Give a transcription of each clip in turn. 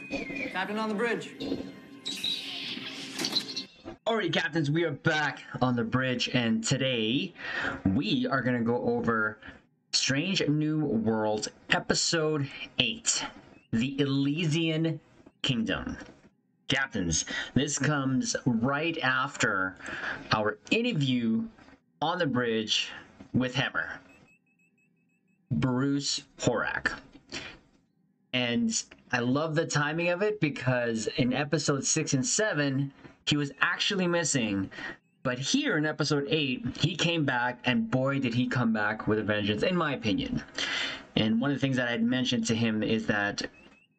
Captain on the bridge. Alright, captains, we are back on the bridge, and today we are going to go over Strange New Worlds, Episode 8, The Elysian Kingdom. Captains, this comes right after our interview on the bridge with Hammer, Bruce Horak. And I love the timing of it because in episode 6 and 7, he was actually missing. But here in episode 8, he came back, and boy, did he come back with a vengeance, in my opinion. And one of the things that I had mentioned to him is that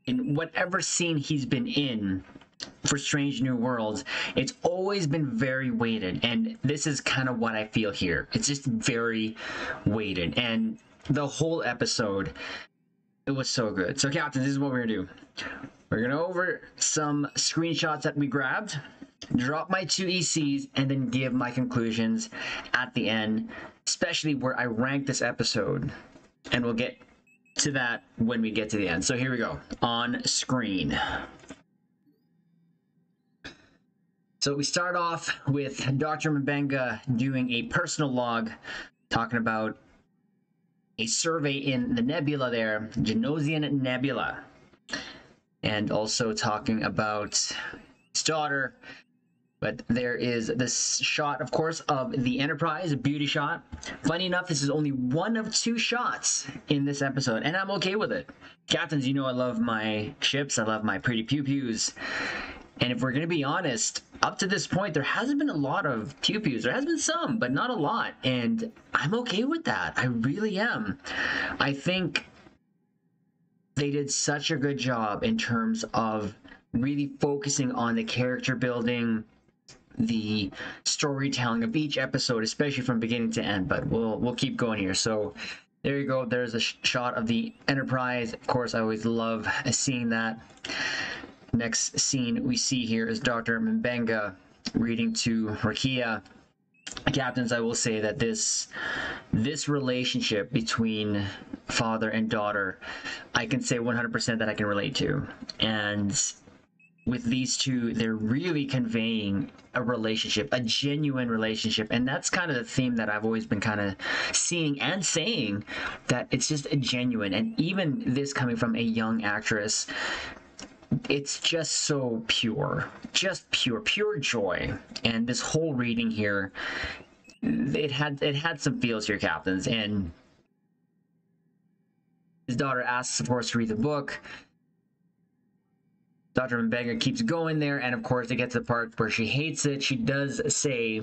in whatever scene he's been in for Strange New Worlds, it's always been very weighted. And this is kind of what I feel here. It's just very weighted. And the whole episode, it was so good. So, Captain, this is what we're going to do. We're going to go over some screenshots that we grabbed, drop my 2 ECs, and then give my conclusions at the end, especially where I rank this episode. And we'll get to that when we get to the end. So here we go. On screen. So we start off with Dr. Mbenga doing a personal log, talking about a survey in the nebula there, Genosian Nebula, and also talking about his daughter. But there is this shot, of course, of the Enterprise, a beauty shot. Funny enough, this is only one of 2 shots in this episode, and I'm okay with it. Captains, you know I love my ships, I love my pretty pew-pews. And if we're going to be honest, up to this point, there hasn't been a lot of pew-pews. There has been some, but not a lot. And I'm okay with that. I really am. I think they did such a good job in terms of really focusing on the character building, the storytelling of each episode, especially from beginning to end. But we'll keep going here. So there you go. There's a shot of the Enterprise. Of course, I always love seeing that. Next scene we see here is Dr. Mbenga reading to Rakia. Captains, I will say that this relationship between father and daughter, I can say 100% that I can relate to. And with these two, they're really conveying a relationship, a genuine relationship. And that's kind of the theme that I've always been kind of seeing and saying, that it's just a genuine. And even this coming from a young actress, it's just so pure, just pure joy. And this whole reading here, it had some feels here, Captains. And his daughter asks, of course, to read the book. Dr. Mbenga keeps going there, and of course, it gets to the part where she hates it. She does say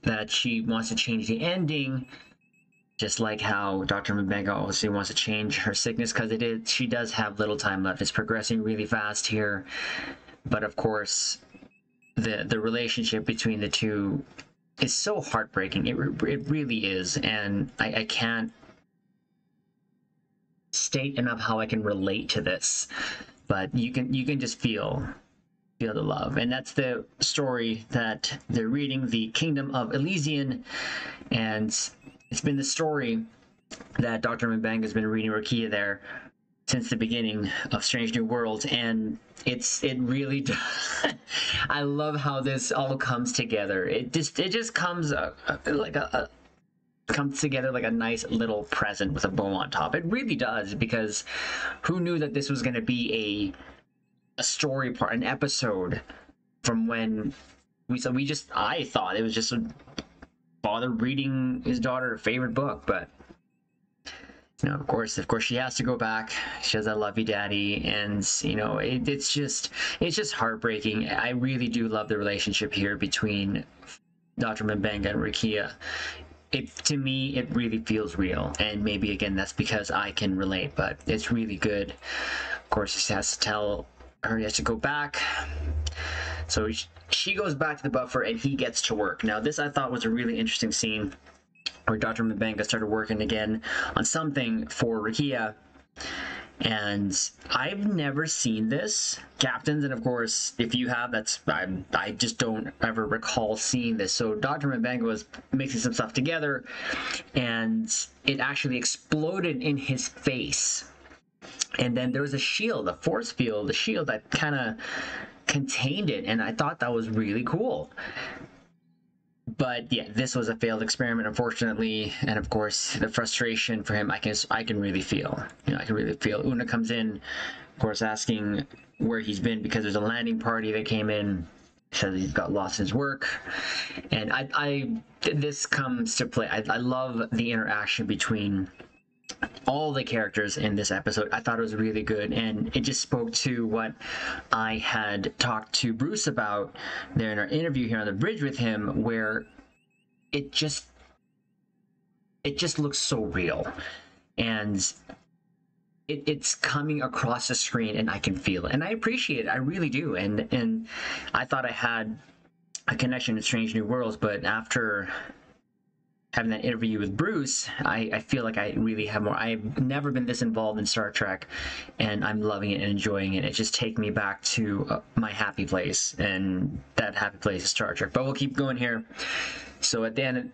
that she wants to change the ending, just like how Dr. Mbenga obviously wants to change her sickness, because she does have little time left. It's progressing really fast here. But of course, the relationship between the two is so heartbreaking. It really is. And I can't state enough how I can relate to this. But you can just feel the love. And that's the story that they're reading, the Kingdom of Elysian. And it's been the story that Dr. Mbenga has been reading Rakia there since the beginning of Strange New Worlds, and it really does. I love how this all comes together. It just comes comes together like a nice little present with a bow on top. It really does, because who knew that this was going to be a story part, an episode from when I thought it was just a father reading his daughter a favorite book. But you know, of course she has to go back. She says, "I love you, Daddy," and you know, it's just heartbreaking. I really do love the relationship here between Dr. Mbenga and Rakia. To me, it really feels real, and maybe again that's because I can relate, but it's really good. Of course, he has to tell her he has to go back. So she goes back to the buffer, and he gets to work. Now, this I thought was a really interesting scene where Dr. Mbenga started working again on something for Rakia. And I've never seen this, Captains, and of course, if you have, I just don't ever recall seeing this. So Dr. Mbenga was mixing some stuff together, and it actually exploded in his face. And then there was a shield, a force field, a shield that kind of contained it, and I thought that was really cool. But yeah, this was a failed experiment, unfortunately, and of course the frustration for him, I can really feel. I can really feel. Una comes in, of course, asking where he's been because there's a landing party that came in. Says he's got lost his work, and this comes to play. I love the interaction between all the characters in this episode. I thought it was really good, and it just spoke to what I had talked to Bruce about there in our interview here on the bridge with him, where it just looks so real, and it's coming across the screen, and I can feel it, and I appreciate it. I really do, and I thought I had a connection to Strange New Worlds, but after having that interview with Bruce, I feel like I really have more. I've never been this involved in Star Trek, and I'm loving it and enjoying it. It just takes me back to my happy place, and that happy place is Star Trek. But we'll keep going here. So at the end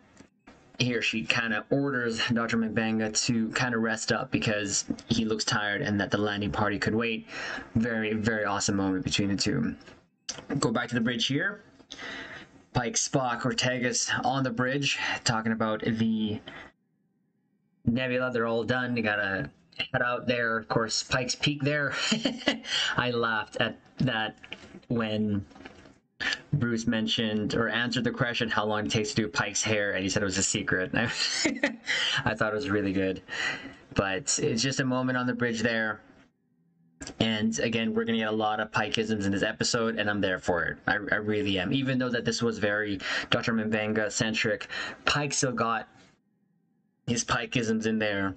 here, she kind of orders Dr. M'Benga to kind of rest up because he looks tired and that the landing party could wait. Very, very awesome moment between the two. Go back to the bridge here. Pike, Spock, Ortegas on the bridge, talking about the nebula. They're all done. They gotta head out there. Of course, Pike's Peak there. I laughed at that when Bruce mentioned or answered the question how long it takes to do Pike's hair, and he said it was a secret. I thought it was really good. But it's just a moment on the bridge there. And again, we're gonna get a lot of Pikeisms in this episode, and I'm there for it. I really am. Even though that this was very Dr. M'Benga centric, Pike still got his Pikeisms in there,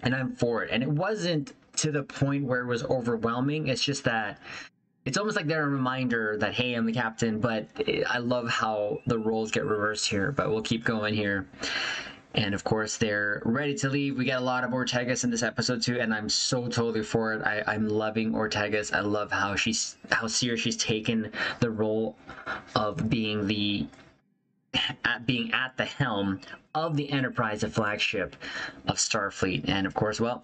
and I'm for it. And it wasn't to the point where it was overwhelming. It's just that it's almost like they're a reminder that, hey, I'm the captain. But I love how the roles get reversed here. But we'll keep going here. And of course, they're ready to leave. We get a lot of Ortegas in this episode too, and I'm so totally for it. I'm loving Ortegas. I love how serious she's taken the role of being at the helm of the Enterprise, the flagship of Starfleet. And of course, well,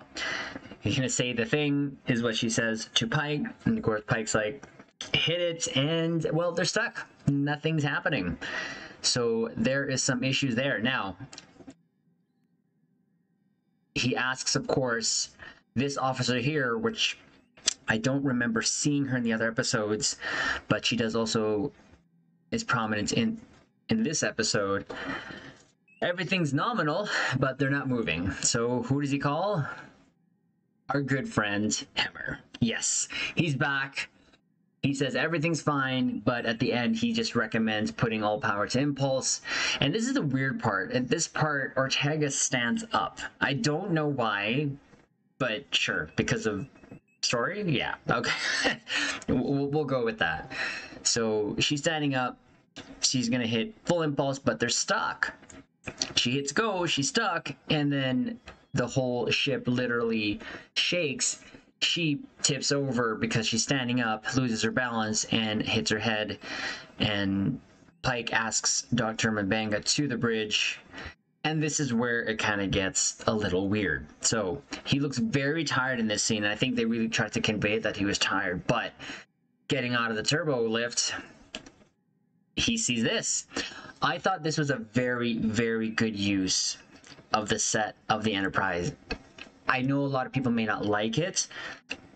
you're gonna say the thing is what she says to Pike, and of course, Pike's like, hit it, and well, they're stuck. Nothing's happening. So there is some issues there now. He asks, of course, this officer here, which I don't remember seeing her in the other episodes, but she does also is prominent in this episode. Everything's nominal, but they're not moving. So who does he call? Our good friend Hammer. Yes, he's back. He says everything's fine, but at the end, he just recommends putting all power to Impulse. And this is the weird part. At this part, Ortega stands up. I don't know why, but sure, because of story? Yeah, okay. we'll go with that. So she's standing up. She's going to hit full Impulse, but they're stuck. She hits go, she's stuck, and then the whole ship literally shakes. She tips over because she's standing up, loses her balance, and hits her head. And Pike asks Dr. M'Benga to the bridge. And this is where it kind of gets a little weird. So he looks very tired in this scene, and I think they really tried to convey that he was tired. But getting out of the turbo lift, he sees this. I thought this was a very, very good use of the set of the Enterprise. I know a lot of people may not like it.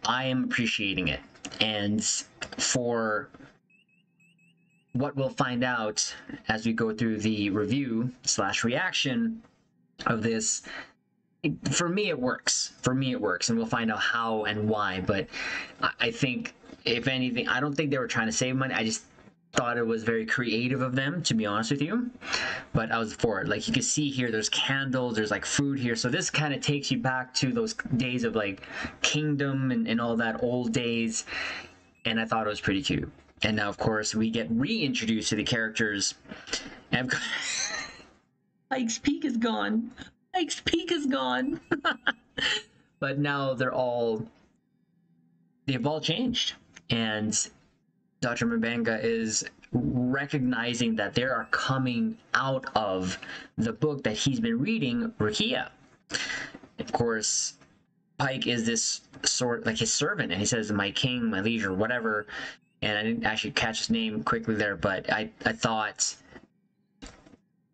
I am appreciating it. And for what we'll find out as we go through the review / reaction of this, for me it works. For me it works. And we'll find out how and why. But I think, if anything, I don't think they were trying to save money. I just thought it was very creative of them, to be honest with you. But I was for it. Like, you can see here, there's candles, there's like food here. So this kind of takes you back to those days of like Kingdom and all that old days. And I thought it was pretty cute. And now, of course, we get reintroduced to the characters. And Pike's Peak is gone. Pike's Peak is gone. But now they've all changed. And Dr. M'Benga is recognizing that they are coming out of the book that he's been reading, Rukia. Of course, Pike is this sort like his servant, and he says, "My king, my liege," or whatever. And I didn't actually catch his name quickly there, but I thought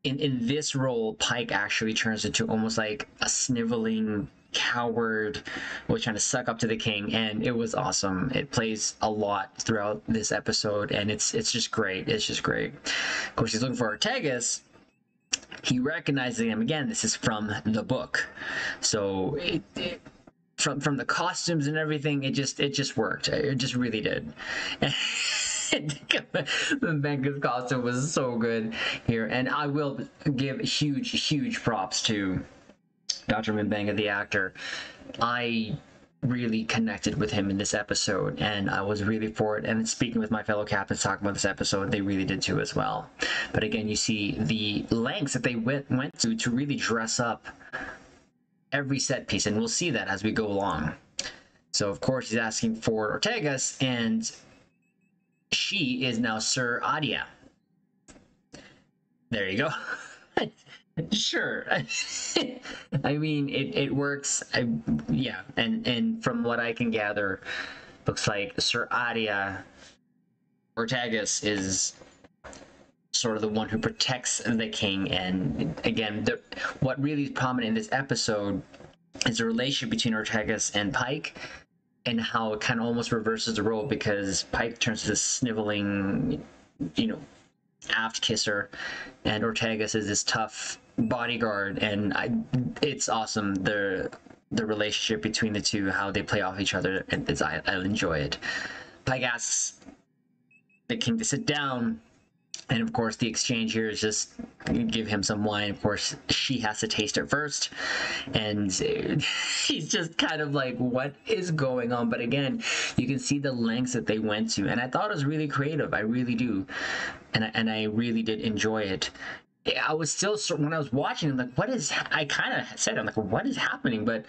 in this role, Pike actually turns into almost like a sniveling coward, was trying to suck up to the king, and it was awesome. It plays a lot throughout this episode, and it's just great. It's just great. Of course, he's looking for Ortegas. He recognizes him again. This is from the book, so from the costumes and everything, it just worked. It just really did. Mbenga's costume was so good here, and I will give huge props to Dr. Mbenga, the actor. I really connected with him in this episode, and I was really for it. And speaking with my fellow captains talking about this episode, they really did too as well. But again, you see the lengths that they went to really dress up every set piece, and we'll see that as we go along. So of course he's asking for Ortegas, and she is now Sir Adia. There you go. Sure. I mean, it works. Yeah, and from what I can gather, looks like Sir Adia Ortegas is sort of the one who protects the king. And again, what really is prominent in this episode is the relationship between Ortegas and Pike, and how it kind of almost reverses the role, because Pike turns to this sniveling, aft kisser, and Ortegas is this tough bodyguard, and it's awesome, the relationship between the two, how they play off each other, and I enjoy it. Pike asks the king to sit down, and of course the exchange here is just give him some wine. Of course she has to taste it first, and he's just kind of like, what is going on? But again, you can see the lengths that they went to, and I thought it was really creative. I really do, and I really did enjoy it. I was still, when I was watching, I'm like, what is, I kind of said, I'm like, what is happening? But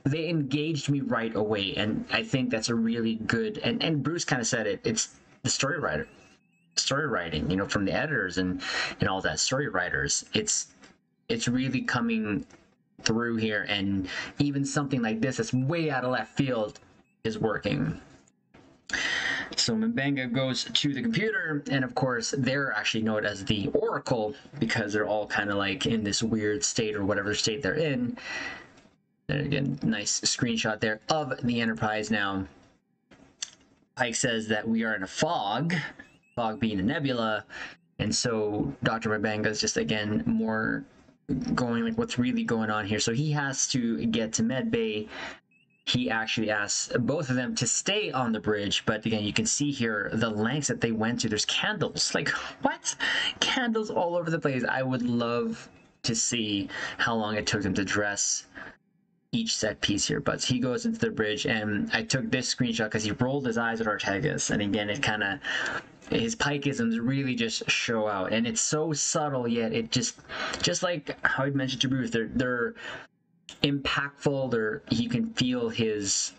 they engaged me right away, and I think that's a really good, and Bruce kind of said it, it's the story writing, from the editors and all that, story writers. It's really coming through here, and even something like this that's way out of left field is working. So Mbenga goes to the computer, and of course they're actually known as the Oracle, because they're all kind of like in this weird state, or whatever state they're in. And again, nice screenshot there of the Enterprise now. Pike says that we are in a fog being a nebula, and so Dr. Mbenga is just, again, more going like, what's really going on here? So he has to get to medbay. He actually asks both of them to stay on the bridge, but again, you can see here the lengths that they went to. There's candles, like, what? Candles all over the place. I would love to see how long it took them to dress each set piece here, but he goes into the bridge, and I took this screenshot because he rolled his eyes at Ortegas, and again, it kind of, his Pikeisms really just show out, and it's so subtle, yet it just like how I mentioned to Bruce, they're impactful. You can feel his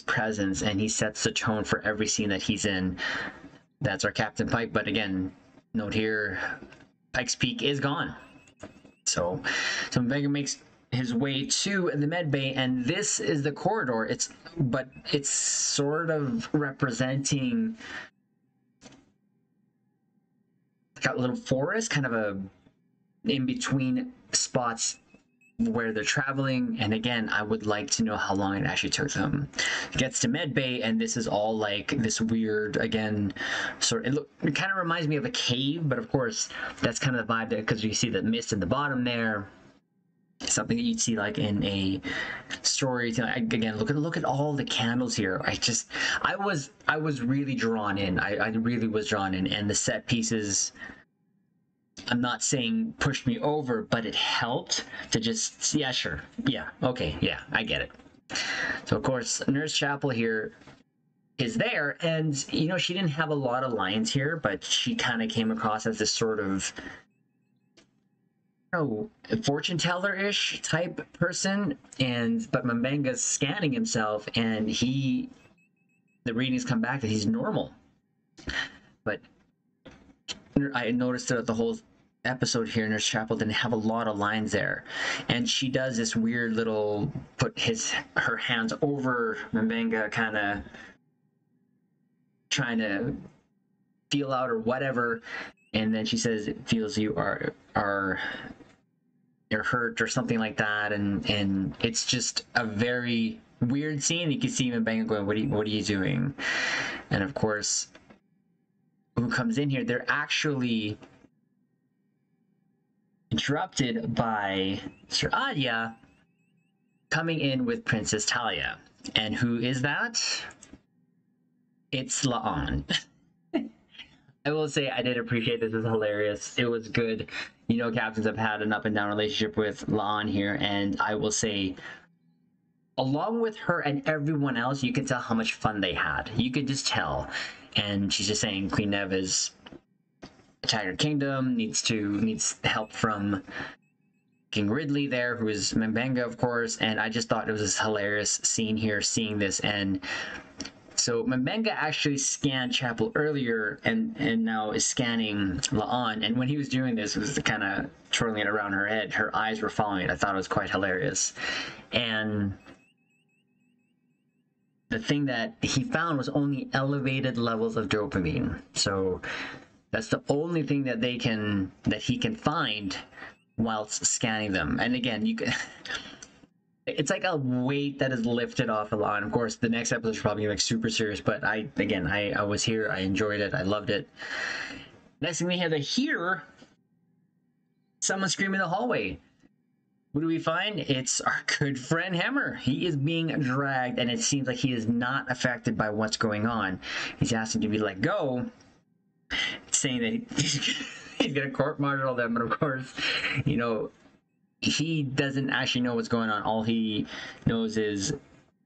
presence, and he sets the tone for every scene that he's in. That's our Captain Pike. But again, note here, Pike's Peak is gone. So Mbenga makes his way to the med bay, and this is the corridor. It's sort of representing, got a little forest, kind of a in between spots where they're traveling. And again, I would like to know how long it actually took them. It gets to med bay, and this is all like this weird, again, it kind of reminds me of a cave, but of course that's kind of the vibe there, because you see the mist in the bottom there. Something that you'd see like in a story. Again, look at all the candles here. I was really drawn in. I really was drawn in, and the set pieces, I'm not saying pushed me over, but it helped to just, yeah, sure, yeah, okay, yeah, I get it. So of course, Nurse Chapel here is there, and she didn't have a lot of lines here, but she kind of came across as this sort of, fortune teller-ish type person, but Mbenga's scanning himself, and the readings come back that he's normal. But I noticed throughout the whole episode here, Nurse Chapel didn't have a lot of lines there, and she does this weird little put her hands over Mbenga, kind of trying to feel out or whatever, and then she says it feels you are you're hurt or something like that, and it's just a very weird scene. You can see Mbenga going, what are you doing? And of course, who comes in here? They're actually interrupted by Sir Adya coming in with Princess Talia. And who is that? It's La'an. I will say I did appreciate this. It was hilarious. It was good. You know, captains have had an up and down relationship with La'an here, and I will say, along with her and everyone else, you can tell how much fun they had. You could just tell. And she's just saying Queen Nev is Tiger Kingdom, needs help from King Ridley there, who is Mbenga, of course, and I just thought it was this hilarious scene here, seeing this. And so Mbenga actually scanned Chapel earlier and now is scanning La'an, and when he was doing this, it was kind of twirling it around her head. Her eyes were following it. I thought it was quite hilarious. And the thing that he found was only elevated levels of dopamine. So that's the only thing that he can find whilst scanning them. And again, you can it's like a weight that is lifted off a lot. Of course, the next episode is probably like super serious, but I was here, I enjoyed it, I loved it. Next thing we have to hear someone screaming in the hallway. Who do we find? It's our good friend Hammer. He is being dragged, and it seems like he is not affected by what's going on. He's asking to be let go, saying that he's going to court-martial them, but of course, you know, he doesn't actually know what's going on. All he knows is,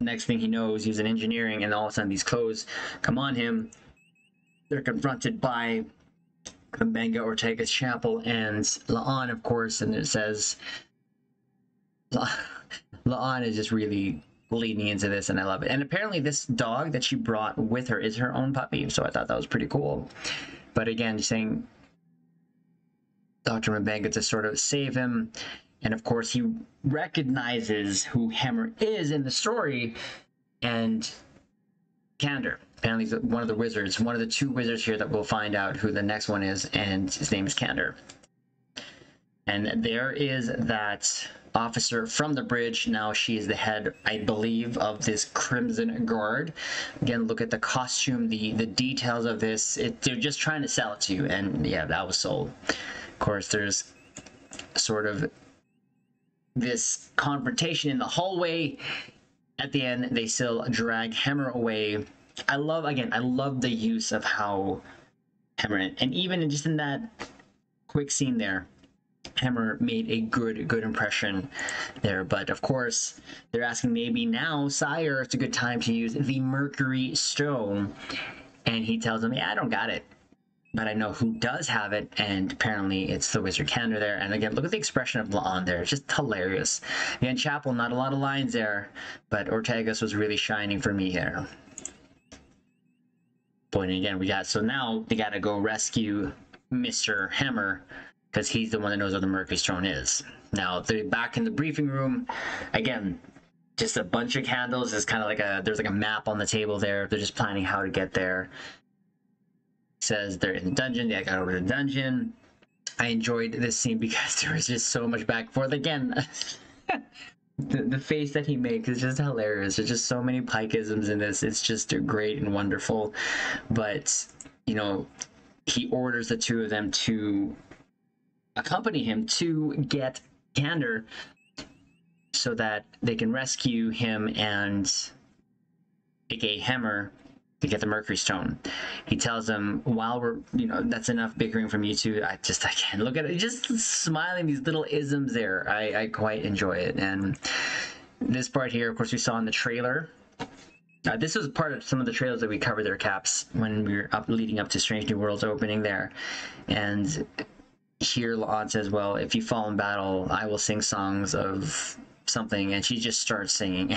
next thing he knows, he's in engineering, and all of a sudden these clothes come on him. They're confronted by Mbenga, Ortega's Chapel, and La'an, of course, and it says La'an is just really leaning into this, and I love it. And apparently this dog that she brought with her is her own puppy, so I thought that was pretty cool. But again, saying Dr. Mbenga to sort of save him, and of course he recognizes who Hammer is in the story, and Kander. Apparently he's one of the wizards, one of the two wizards here that we'll find out who the next one is, and his name is Kander. And there is that officer from the bridge. Now she is the head, I believe, of this Crimson Guard. Again, look at the costume, the details of this. They're just trying to sell it to you, and yeah, that was sold. Of course, there's sort of this confrontation in the hallway. At the end, they still drag Hammer away. I love the use of how Hammer, and even just in that quick scene there, Hammer made a good impression there. But of course, they're asking maybe now, sire, it's a good time to use the Mercury Stone. And he tells them, yeah, I don't got it, but I know who does have it, and apparently it's the Wizard Kander there. And again, look at the expression of La'an there. It's just hilarious. Again, Chapel, not a lot of lines there, but Ortega's was really shining for me here. But again, so now they gotta go rescue Mr. Hammer, because he's the one that knows where the Mercury Stone is. Now, they're back in the briefing room. Again, just a bunch of candles. There's kind of there's like a map on the table there. They're just planning how to get there. It says they're in the dungeon. They got over to the dungeon. I enjoyed this scene because there was just so much back and forth. Again, the face that he makes is just hilarious. There's just so many Pikeisms in this. It's just great and wonderful. But, you know, he orders the two of them to accompany him to get Kander so that they can rescue him and aka Hammer to get the Mercury Stone. He tells them, while we're, that's enough bickering from you two. I can't look at it. Just smiling, these little isms there. I quite enjoy it. And this part here, of course, we saw in the trailer. This was part of some of the trailers that we covered there, Caps, when we were leading up to Strange New Worlds opening there. And here La'an says, well, if you fall in battle, I will sing songs of something, and she just starts singing.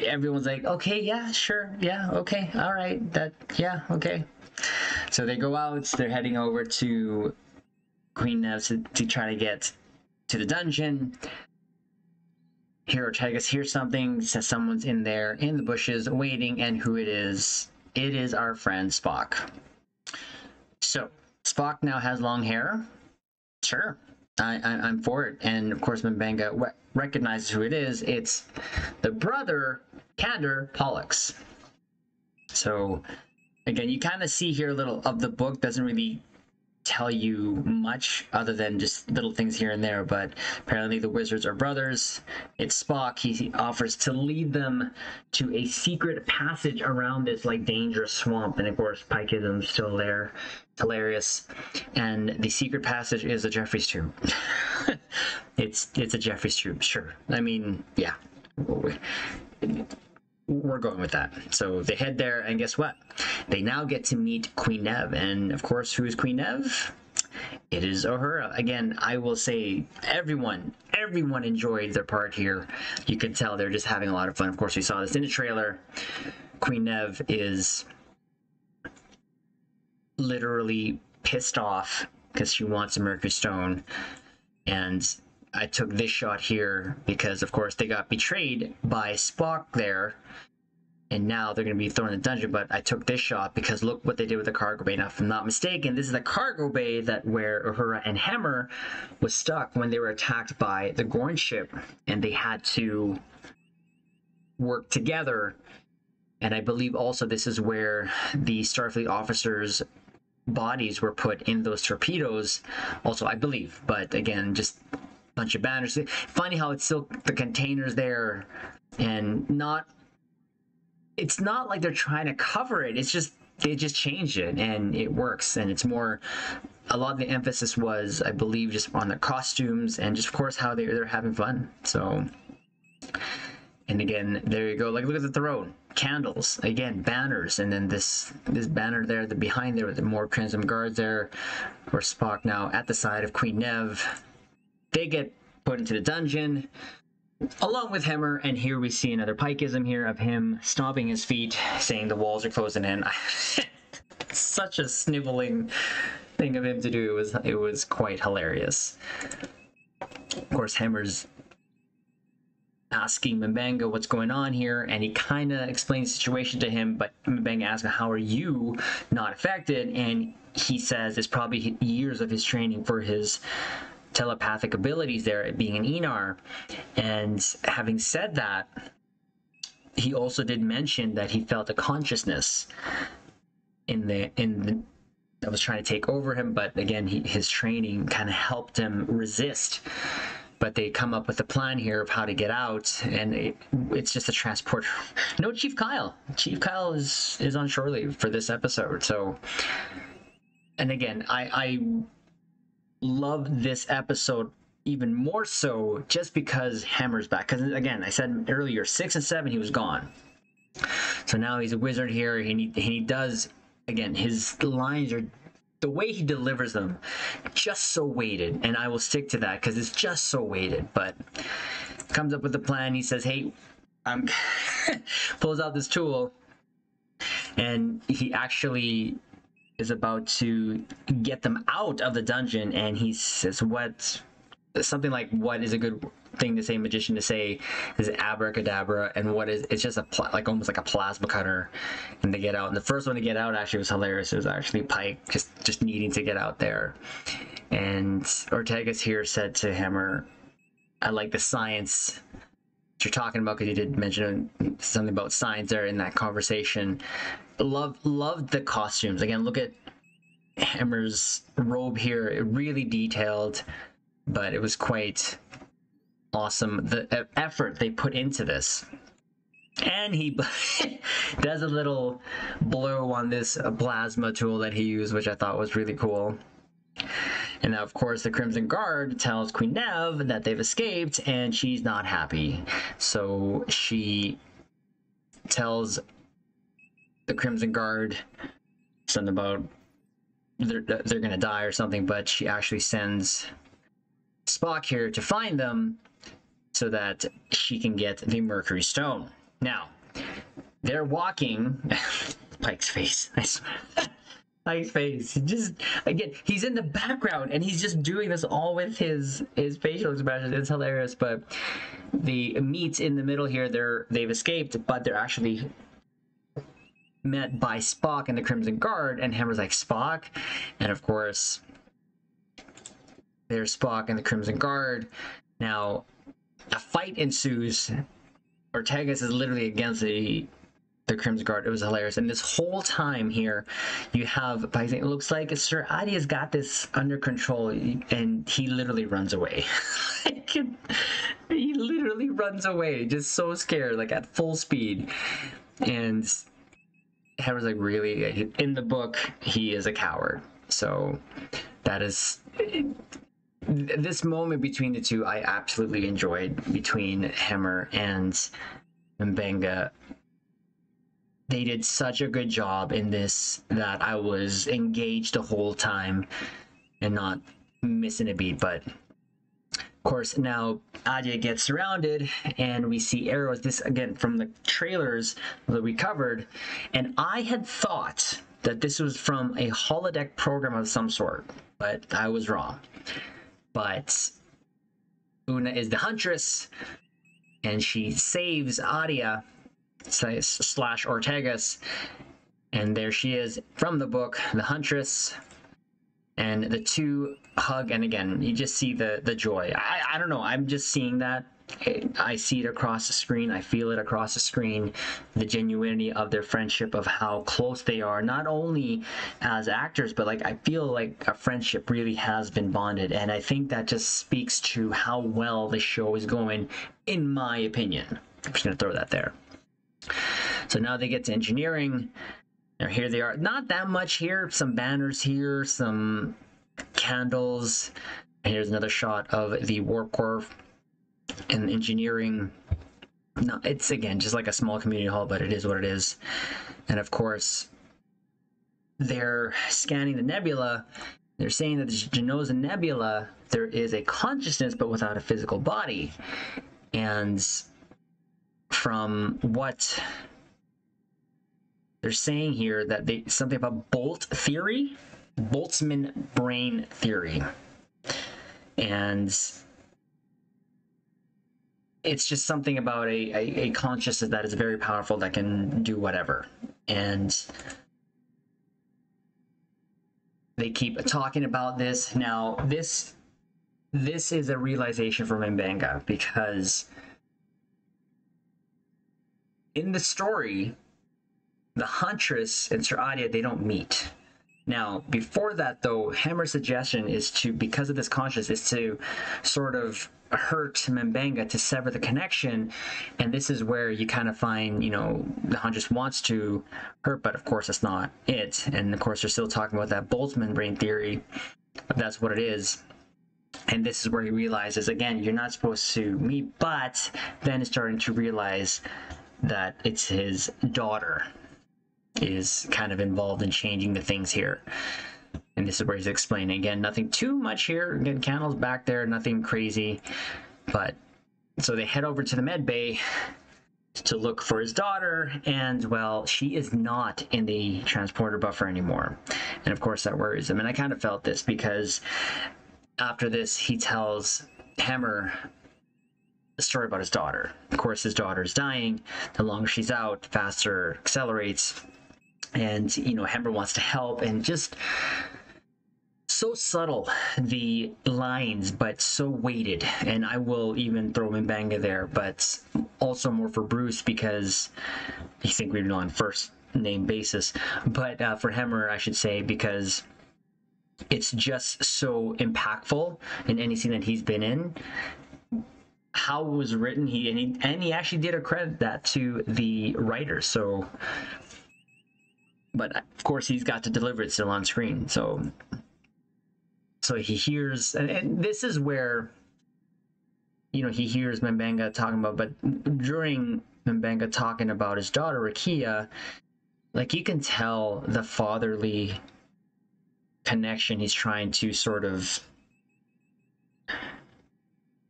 Everyone's like, okay, yeah, sure, yeah, okay, all right, yeah, okay. So they go out, they're heading over to Queen Nev to try to get to the dungeon. Here, Ortegas hears something, says someone's in there in the bushes waiting, and who it is our friend Spock. So Spock now has long hair. Sure, I'm for it. And of course, M'Benga recognizes who it is. It's the brother, Kander Pollux. So again, you kind of see here a little of the book doesn't really tell you much other than just little things here and there, but apparently the wizards are brothers. It's Spock. He offers to lead them to a secret passage around this like dangerous swamp, and of course Pikeism's still there. Hilarious. And the secret passage is a Jeffries tomb. it's a Jeffries tomb, sure. I mean, yeah, we're going with that. So they head there, and guess what? They now get to meet Queen Nev, and of course, who's Queen Nev? It is Uhura. Again, I will say everyone enjoyed their part here. You can tell they're just having a lot of fun. Of course, we saw this in the trailer. Queen Nev is literally pissed off because she wants a Mercury Stone, and I took this shot here because, of course, they got betrayed by Spock there, and now they're going to be thrown in the dungeon. But I took this shot because look what they did with the cargo bay. Now, if I'm not mistaken, this is the cargo bay where Uhura and Hemmer was stuck when they were attacked by the Gorn ship, and they had to work together. And I believe also this is where the Starfleet officers' bodies were put in those torpedoes. Also, I believe, but again, just bunch of banners. Funny how it's still the containers there, and it's not like they're trying to cover it. It's just they just changed it and it works, and it's more, a lot of the emphasis was, I believe, just on the costumes and just of course how they're having fun. So, and again, there you go. Like, look at the throne, candles, again, banners, and then this banner there, the behind there with the more Crimson Guards there, or Spock now at the side of Queen Nev. They get put into the dungeon along with Hemmer, and here we see another Pikeism here of him stomping his feet, saying the walls are closing in. Such a sniveling thing of him to do. It was quite hilarious. Of course, Hemmer's asking M'Benga what's going on here, and he kind of explains the situation to him, but M'Benga asks him, how are you not affected? And he says it's probably years of his training for his telepathic abilities there, being an Enar. And having said that, he also did mention that he felt a consciousness in the that was trying to take over him, but again, his training kind of helped him resist. But they come up with a plan here of how to get out, and it's just a transport. No Chief Kyle. Chief Kyle is on shore leave for this episode. So, and again, I love this episode even more so just because Hemmer's back. Because again, I said earlier, 6 and 7 he was gone. So now he's a wizard here, and he does, again, his lines are, the way he delivers them, just so weighted, and I will stick to that because it's just so weighted. But comes up with a plan. He says, hey, I'm pulls out this tool, and he actually is about to get them out of the dungeon, and he says something like, what is a good thing to say, magician to say, is abracadabra, and what is, it's just like almost like a plasma cutter, and they get out. And the first one to get out actually was hilarious. It was actually Pike just needing to get out there, and Ortegas here said to Hemmer, I like the science you're talking about, because you did mention something about science there in that conversation. Loved the costumes. Again, look at Hemmer's robe here, it really detailed, but it was quite awesome, the effort they put into this. And he does a little blow on this plasma tool that he used, which I thought was really cool. And now, of course, the Crimson Guard tells Queen Nev that they've escaped, and she's not happy. So she tells the Crimson Guard something about they're gonna die or something, but she actually sends Spock here to find them so that she can get the Mercury Stone. Now, they're walking Pike's face, I swear. Nice face. He just, again, he's in the background and he's just doing this all with his facial expressions. It's hilarious. But the meets in the middle here, they've escaped, but they're actually met by Spock and the Crimson Guard, and Hammer's like, Spock? And of course, there's Spock and the Crimson Guard. Now, a fight ensues. Ortegas is literally against the Crimson Guard. It was hilarious. And this whole time here, you have, it looks like Sir Adi has got this under control, and he literally runs away. He literally runs away, just so scared, like at full speed. And Hammer's like, really? In the book, he is a coward. So that is... This moment between the two, I absolutely enjoyed, between Hammer and Mbenga. They did such a good job in this that I was engaged the whole time and not missing a beat. But of course, now Adia gets surrounded and we see arrows. This, again, from the trailers that we covered. And I had thought that this was from a holodeck program of some sort, but I was wrong. But Una is the Huntress, and she saves Adia / Ortegas, and there she is from the book, the Huntress, and the two hug, and again, you just see the joy. I don't know, I'm just seeing that. I see it across the screen. I feel it across the screen, the genuinity of their friendship, of how close they are, not only as actors, but like I feel like a friendship really has been bonded. And I think that just speaks to how well the show is going, in my opinion. I'm just going to throw that there. So now they get to engineering. Now here they are. Not that much here. Some banners here, some candles. And here's another shot of the warp core and engineering. No, it's again just like a small community hall, but it is what it is. And of course, they're scanning the nebula. They're saying that the Genoza Nebula, there is a consciousness but without a physical body. And from what they're saying here, that they something about Bolt theory, Boltzmann brain theory, and it's just something about a consciousness that is very powerful, that can do whatever. And they keep talking about this. Now, this is a realization for Mbenga, because in the story, the Huntress and Sir Adia, they don't meet. Now, before that, though, Hammer's suggestion is to, because of this consciousness, is to sort of hurt Mbenga to sever the connection. And this is where you kind of find, you know, the Huntress wants to hurt, but of course that's not it. And of course they're still talking about that Boltzmann brain theory. That's what it is. And this is where he realizes, again, you're not supposed to meet, but then is starting to realize that it's his daughter is kind of involved in changing the things here. And this is where he's explaining, again, nothing too much here. Again, candles back there, nothing crazy. But so they head over to the med bay to look for his daughter, and well, she is not in the transporter buffer anymore. And of course that worries him. And I kind of felt this, because after this he tells Hammer a story about his daughter. Of course his daughter is dying. The longer she's out, the faster accelerates. And, you know, Hammer wants to help, and just so subtle, the lines, but so weighted. And I will even throw Mbenga there, but also more for Bruce, because you think we'd know on first name basis. But for Hammer, I should say, because it's just so impactful in any scene that he's been in. How it was written, he actually did accredit that to the writer. So, but of course he's got to deliver it still on screen. So he hears, and this is where, you know, he hears Mbenga talking about, but during Mbenga talking about his daughter Rakia, like you can tell the fatherly connection he's trying to sort of,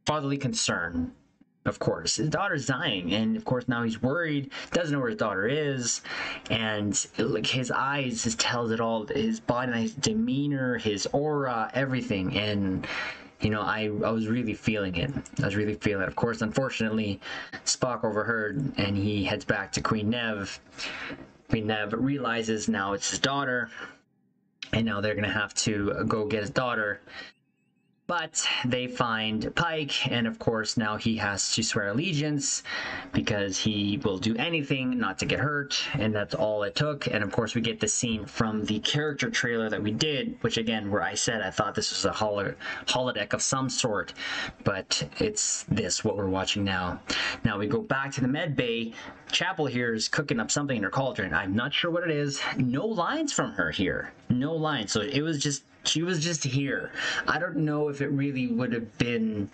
fatherly concern of course. His daughter's dying, and of course now he's worried, doesn't know where his daughter is, and like his eyes just tells it all. His body, his demeanor, his aura, everything, and you know, I was really feeling it. I was really feeling it. Of course, unfortunately, Spock overheard, and he heads back to Queen Nev. Queen Nev realizes now it's his daughter, and now they're gonna have to go get his daughter. But they find Pike, and of course now he has to swear allegiance because he will do anything not to get hurt, and that's all it took. And of course we get the scene from the character trailer that we did, which again, where I said I thought this was a holodeck of some sort, but it's this, what we're watching now. Now we go back to the med bay. Chapel here is cooking up something in her cauldron. I'm not sure what it is. No lines from her here. No lines. So it was just, she was just here. I don't know if it really would have been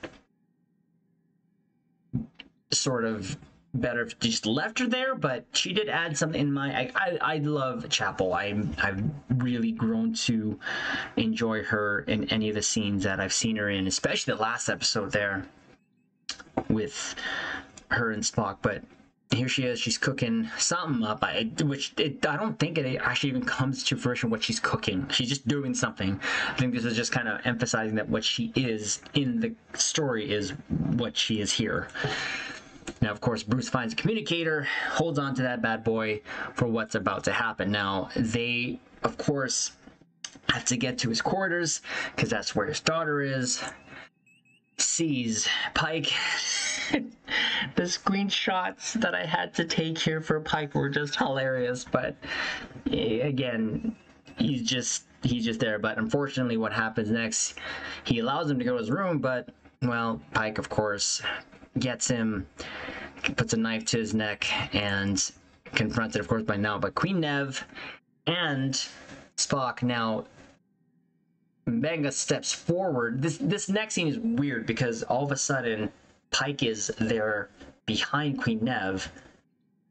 sort of better if just left her there, but she did add something in my... I love Chapel. I've really grown to enjoy her in any of the scenes that I've seen her in, especially the last episode there with her and Spock. But here she is, she's cooking something up, I don't think it actually even comes to fruition what she's cooking. She's just doing something. I think this is just kind of emphasizing that what she is in the story is what she is here. Now, of course, Bruce finds a communicator, holds on to that bad boy for what's about to happen. Now, they, of course, have to get to his quarters, because that's where his daughter is. Sees Pike. The screenshots that I had to take here for Pike were just hilarious, but again, he's just there. But unfortunately, what happens next, he allows him to go to his room, but well, Pike of course gets him, puts a knife to his neck, and confronted of course by Queen Nev and Spock. Now M'Benga steps forward. This next scene is weird because all of a sudden Pike is there behind Queen Nev,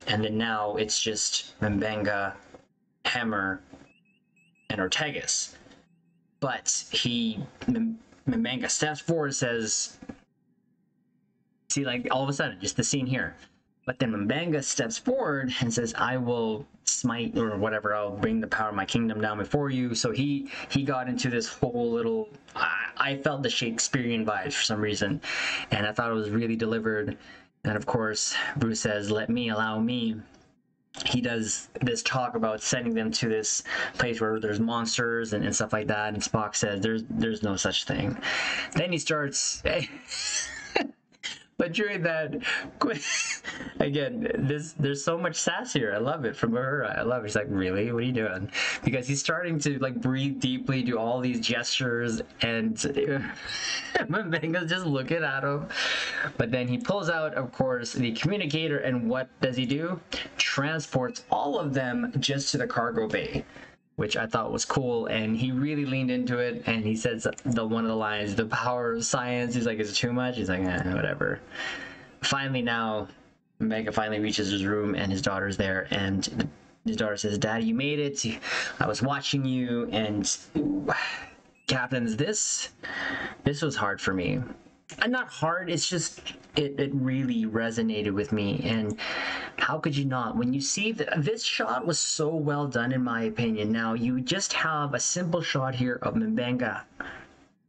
and then now it's just M'Benga, Hammer, and Ortegas. But M'Benga steps forward and says, see, like all of a sudden, just the scene here. But then M'Benga steps forward and says, I will smite, or whatever, I'll bring the power of my kingdom down before you. So he got into this whole little, I felt the Shakespearean vibes for some reason, and I thought it was really delivered. And of course, Bruce says, let me, allow me. He does this talk about sending them to this place where there's monsters and stuff like that, and Spock says, there's no such thing. Then he starts... But during that, again, there's so much sass here. I love it from her. I love it. She's like, really? What are you doing? Because he's starting to like breathe deeply, do all these gestures, and M'Benga's just looking at him. But then he pulls out, of course, the communicator, and what does he do? Transports all of them just to the cargo bay, which I thought was cool, and he really leaned into it, and he says one of the lines, the power of science. He's like, is it too much? He's like, whatever. Finally now, M'Benga finally reaches his room, and his daughter's there, and his daughter says, Daddy, you made it. I was watching you, and Captains, this was hard for me. And not hard, it's just, it really resonated with me. And how could you not? When you see this shot was so well done, in my opinion. Now, you just have a simple shot here of M'Benga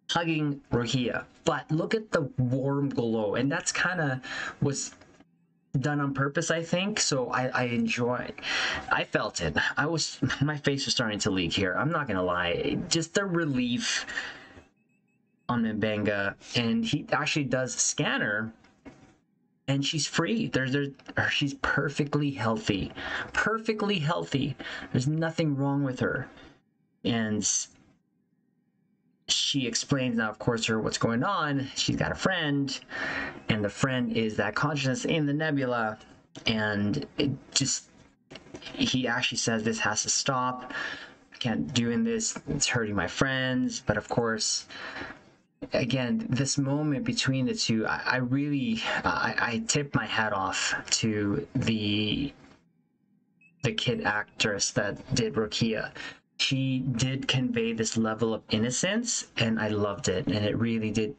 hugging Rohia, but look at the warm glow, and that's kind of was done on purpose, I think. So I enjoyed, I felt it. My face was starting to leak here. I'm not gonna lie, just the relief on M'Benga, and he actually does scan her, and she's free. She's perfectly healthy. There's nothing wrong with her. And she explains now, of course, to her what's going on. She's got a friend, and the friend is that consciousness in the nebula, and he actually says, this has to stop. I can't doing this. It's hurting my friends. But of course, again, this moment between the two, I really tip my hat off to the kid actress that did Rokia. She did convey this level of innocence, and I loved it, and it really did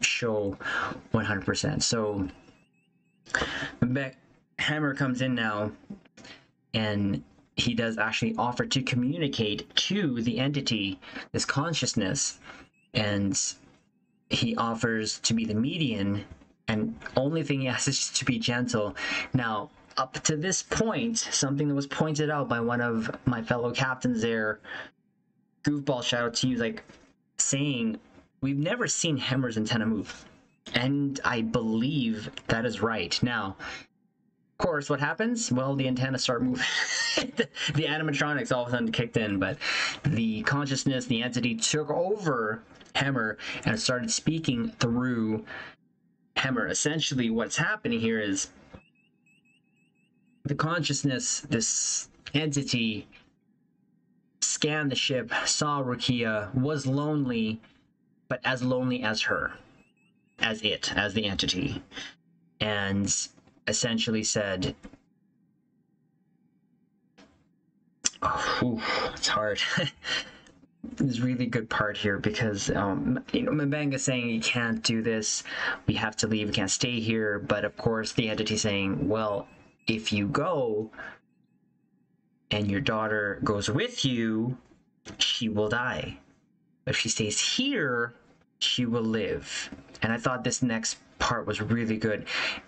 show 100%. So Hammer comes in now, and he does actually offer to communicate to the entity, this consciousness, and he offers to be the median, and only thing he asks is just to be gentle. Now, up to this point, something that was pointed out by one of my fellow captains there, Goofball, shout out to you, like saying, we've never seen Hammer's antenna move. And I believe that is right. Now, of course, what happens? Well, the antenna start moving. The animatronics all of a sudden kicked in, but the consciousness, the entity took over Hammer and started speaking through Hammer. Essentially, what's happening here is the consciousness, this entity, scanned the ship, saw Rukia, was lonely, but as lonely as her, as the entity, and essentially said, oh, it's hard. There's a really good part here because, Mbenga's saying you can't do this, we have to leave, we can't stay here, but of course the entity saying, well, if you go and your daughter goes with you, she will die. If she stays here, she will live. And I thought this next part was really good.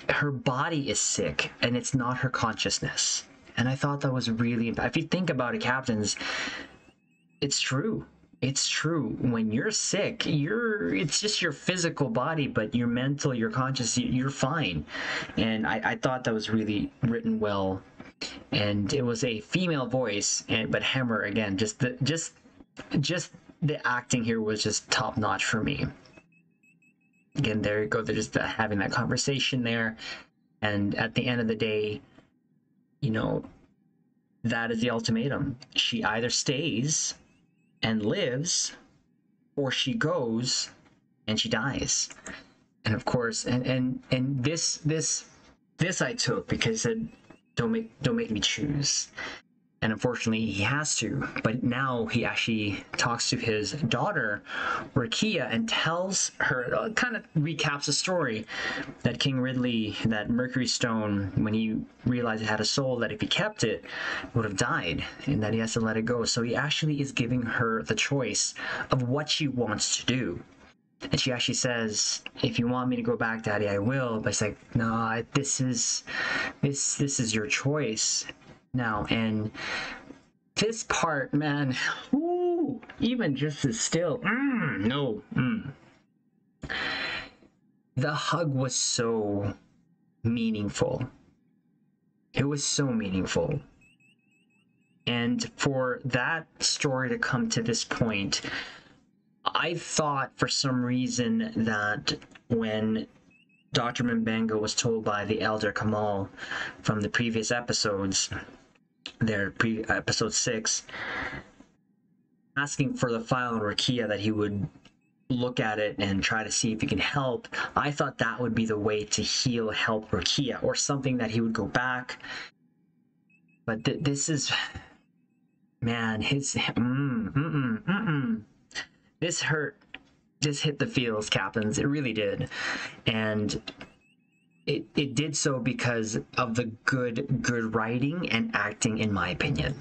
Her body is sick, and it's not her consciousness. And I thought that was really, if you think about it, captains, it's true. It's true. When you're sick, it's just your physical body, but your mental, your conscious, you're fine. And I thought that was really written well. And it was a female voice, but Hammer, again, just the acting here was just top notch for me. Again, there you go. They're just having that conversation there. And at the end of the day, that is the ultimatum. She either stays and lives, or she goes and she dies. And of course, and this I took because it said, don't make me choose. And unfortunately, he has to. But now he actually talks to his daughter, Rukia, and tells her, kind of recaps the story that King Ridley, that Mercury Stone, when he realized it had a soul, that if he kept it, would have died, and that he has to let it go. So he actually is giving her the choice of what she wants to do. And she actually says, if you want me to go back, Daddy, I will. But it's like, no, this is your choice now. And this part, man, even just as still, the hug was so meaningful. It was so meaningful. And for that story to come to this point, I thought for some reason that when Dr. Mbenga was told by the Elder Kamal from the previous episodes, episode 6, asking for the file on Rukia, that he would look at it and try to see if he can help, I thought that would be the way to help Rukia, or something that he would go back. But this is, man, this hurt. Just hit the feels, captains. It really did. And it did so because of the good writing and acting, in my opinion.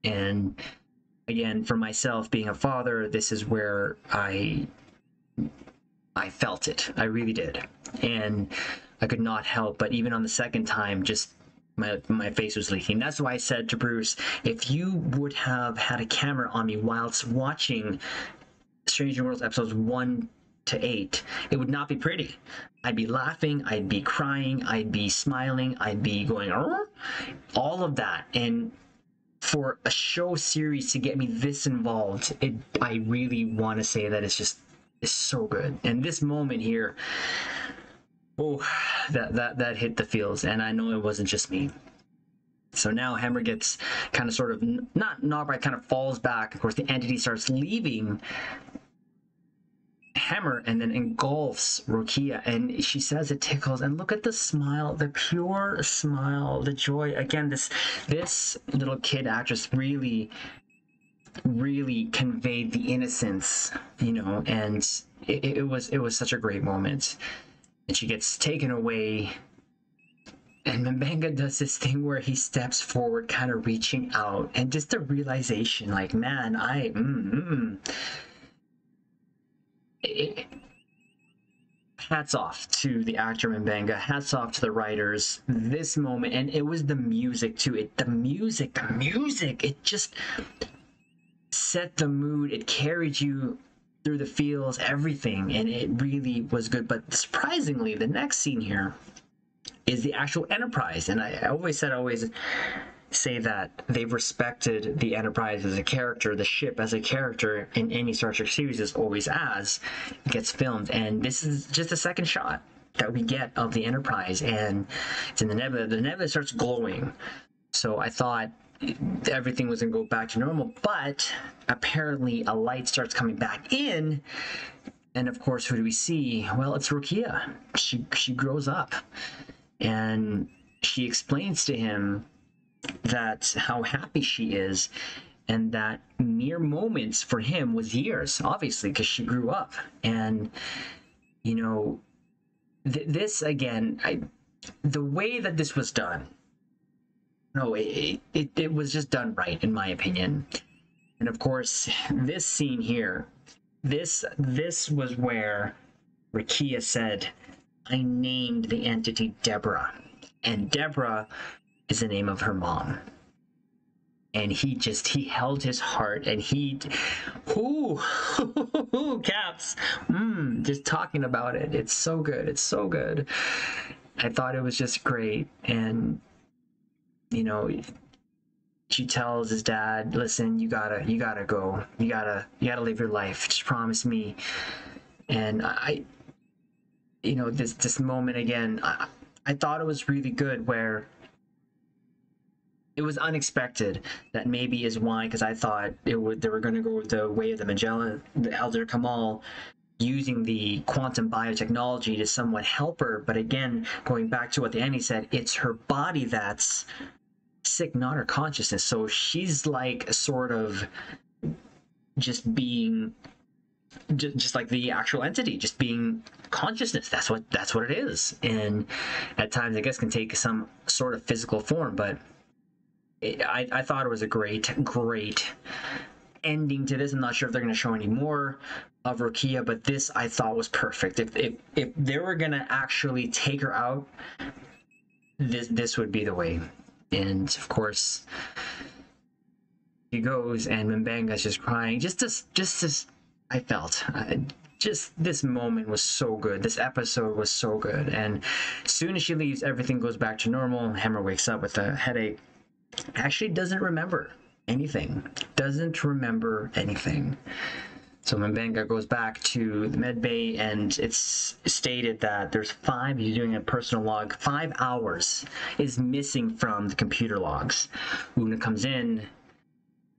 And again, for myself, being a father, this is where I felt it. I really did. And I could not help, but even on the second time, just my face was leaking. That's why I said to Bruce, if you would have had a camera on me whilst watching Strange New Worlds episodes 1 to 8, it would not be pretty. I'd be laughing, I'd be crying, I'd be smiling, I'd be going, all of that. And for a show series to get me this involved, I really want to say that it's so good. And this moment here, that hit the feels, and I know it wasn't just me. So now Hammer gets kind of sort of not knocked back, kind of falls back. Of course, the entity starts leaving Hammer and then engulfs Rukia, and she says it tickles. And look at the smile, the pure smile, the joy. Again, this little kid actress really conveyed the innocence, and it was such a great moment. And she gets taken away And Mbanga does this thing where he steps forward, kind of reaching out, and just a realization, like, man, hats off to the actor Mbanga, hats off to the writers. This moment, and it was the music too. The music, it just set the mood. It carried you through the feels, everything, and it really was good. But surprisingly, the next scene here is the actual Enterprise, and I always say that they've respected the Enterprise as a character, the ship as a character in any Star Trek series is always as it gets filmed. And this is just a second shot that we get of the Enterprise, and it's in the nebula. The nebula starts glowing. So I thought everything was going to go back to normal, but apparently a light starts coming back in. And of course, who do we see? Well, it's Rukia. She grows up, and she explains to him that how happy she is, and that mere moments for him was years, obviously, because she grew up. And you know, this again, the way that this was done, no, it was just done right, in my opinion. And of course, this scene here, this was where Rukia said, "I named the entity Deborah," and Deborah is the name of her mom. And he held his heart, and caps, just talking about it. It's so good. It's so good. I thought it was just great. And, you know, she tells his dad, listen, you gotta go. You gotta live your life. Just promise me. And this moment again, I thought it was really good, where it was unexpected. That maybe is why, because I thought they were going to go the way of the Magellan, the Elder Kamal, using the quantum biotechnology to somewhat help her. But again, going back to what the Annie said, it's her body that's sick, not her consciousness. So she's like sort of just being just like the actual entity, just being consciousness. That's what it is. And at times, I guess, can take some sort of physical form. But I thought it was a great ending to this. I'm not sure if they're going to show any more of Rukia, but this I thought was perfect. If they were going to actually take her out, this would be the way. And of course, he goes, and Mbanga's just crying. Just this, I felt. Just this moment was so good. This episode was so good. And as soon as she leaves, everything goes back to normal. Hammer wakes up with a headache. Actually doesn't remember anything. So Mbanga goes back to the med bay, and it's stated that there's he's doing a personal log, 5 hours is missing from the computer logs. Una comes in,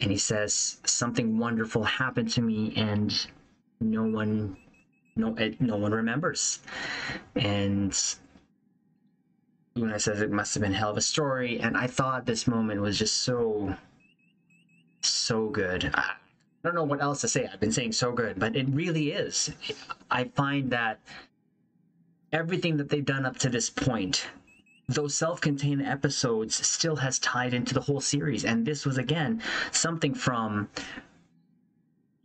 and he says, something wonderful happened to me, and no one remembers. And Una says it must have been a hell of a story. And I thought this moment was just so good. I don't know what else to say. I've been saying so good, but it really is. I find that everything that they've done up to this point, those self-contained episodes, still has tied into the whole series. And this was, again, something from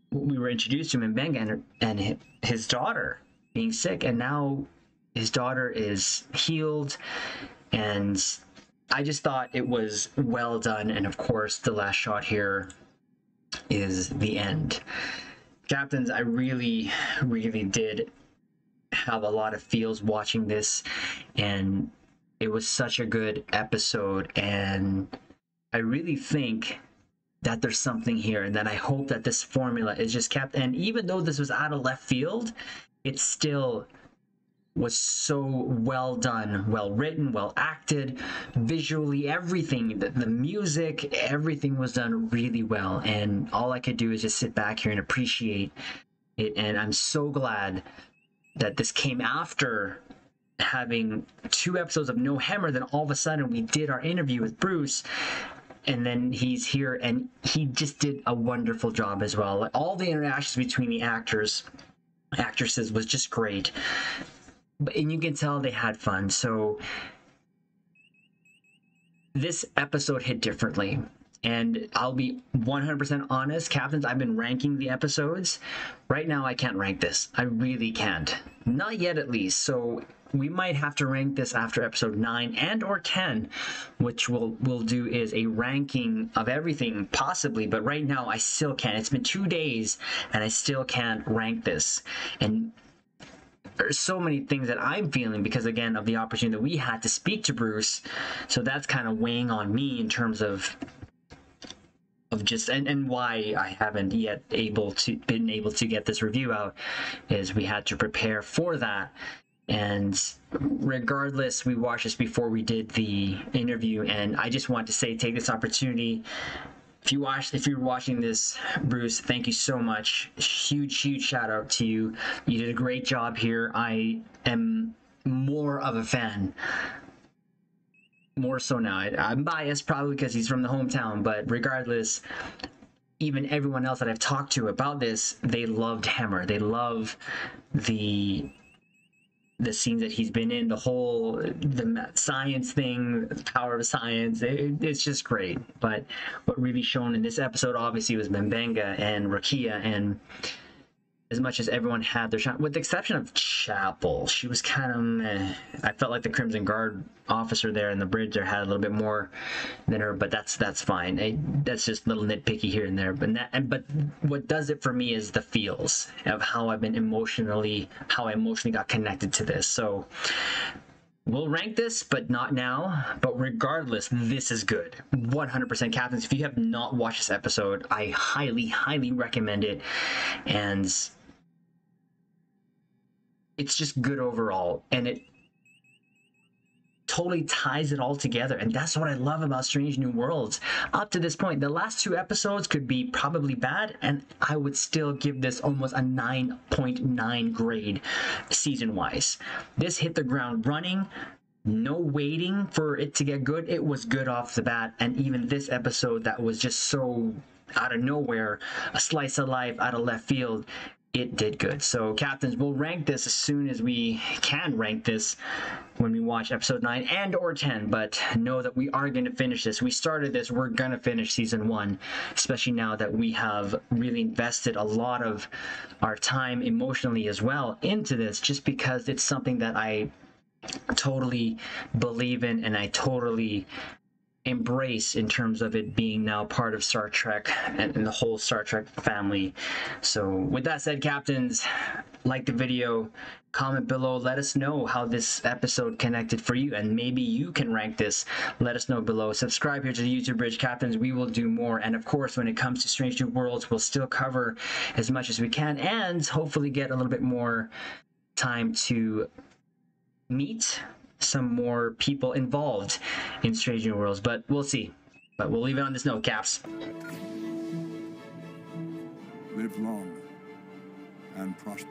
what we were introduced to Mbanga and his daughter being sick, and now his daughter is healed. And I just thought it was well done. And of course, the last shot here is the end. Captains, I really did have a lot of feels watching this, and it was such a good episode. And I really think that there's something here, and that I hope that this formula is just kept. And even though this was out of left field, it still was so well done, well written, well acted, visually, everything, the music, everything was done really well. And all I could do is just sit back here and appreciate it. And I'm so glad that this came after having 2 episodes of no Hammer. Then all of a sudden we did our interview with Bruce, and then he's here, and he just did a wonderful job as well. Like, all the interactions between the actresses was just great. And you can tell they had fun. So this episode hit differently. And I'll be 100% honest, Captains, I've been ranking the episodes. Right now, I can't rank this. I really can't. Not yet, at least. So we might have to rank this after episode 9 and or 10, which we'll do is a ranking of everything, possibly. But right now, I still can't. It's been 2 days, and I still can't rank this. And there's so many things that I'm feeling because, again, of the opportunity that we had to speak to Bruce. So that's kind of weighing on me in terms of just and why I haven't yet been able to get this review out is we had to prepare for that. And regardless, we watched this before we did the interview, and I just want to say, take this opportunity. If you're watching this, Bruce, thank you so much. Huge shout out to you. You did a great job here. I am more of a fan. More so now. I'm biased probably because he's from the hometown, but regardless, even everyone else that I've talked to about this, they loved Hammer. They love the scenes that he's been in, the science thing, the power of science. It's just great. But what really shown in this episode obviously was Mbenga and Rakia, and as much as everyone had their shot, with the exception of Chapel, she was kind of meh. I felt like the Crimson Guard officer there in the bridge there had a little bit more than her, but that's fine. That's just a little nitpicky here and there. But what does it for me is the feels of how I emotionally got connected to this. So we'll rank this, but not now. But regardless, this is good. 100% Captains. If you have not watched this episode, I highly recommend it. And it's just good overall. And it totally ties it all together. And that's what I love about Strange New Worlds. Up to this point, the last 2 episodes could be probably bad, and I would still give this almost a 9.9 grade season-wise. This hit the ground running. No waiting for it to get good. It was good off the bat. And even this episode that was just so out of nowhere, a slice of life out of left field, it did good. So Captains, we'll rank this as soon as we can rank this when we watch episode 9 and or 10, but know that we are going to finish this. We started this, we're going to finish season 1, especially now that we have really invested a lot of our time emotionally as well into this, just because it's something that I totally believe in and I totally embrace in terms of it being now part of Star Trek and the whole Star Trek family. So with that said, Captains, like the video, comment below, let us know how this episode connected for you, and maybe you can rank this. Let us know below. Subscribe here to the YouTube Bridge, Captains. We will do more, and of course when it comes to Strange New Worlds, we'll still cover as much as we can and hopefully get a little bit more time to meet some more people involved in Strange New Worlds, but we'll see. But we'll leave it on this note, Caps. Live long and prosper.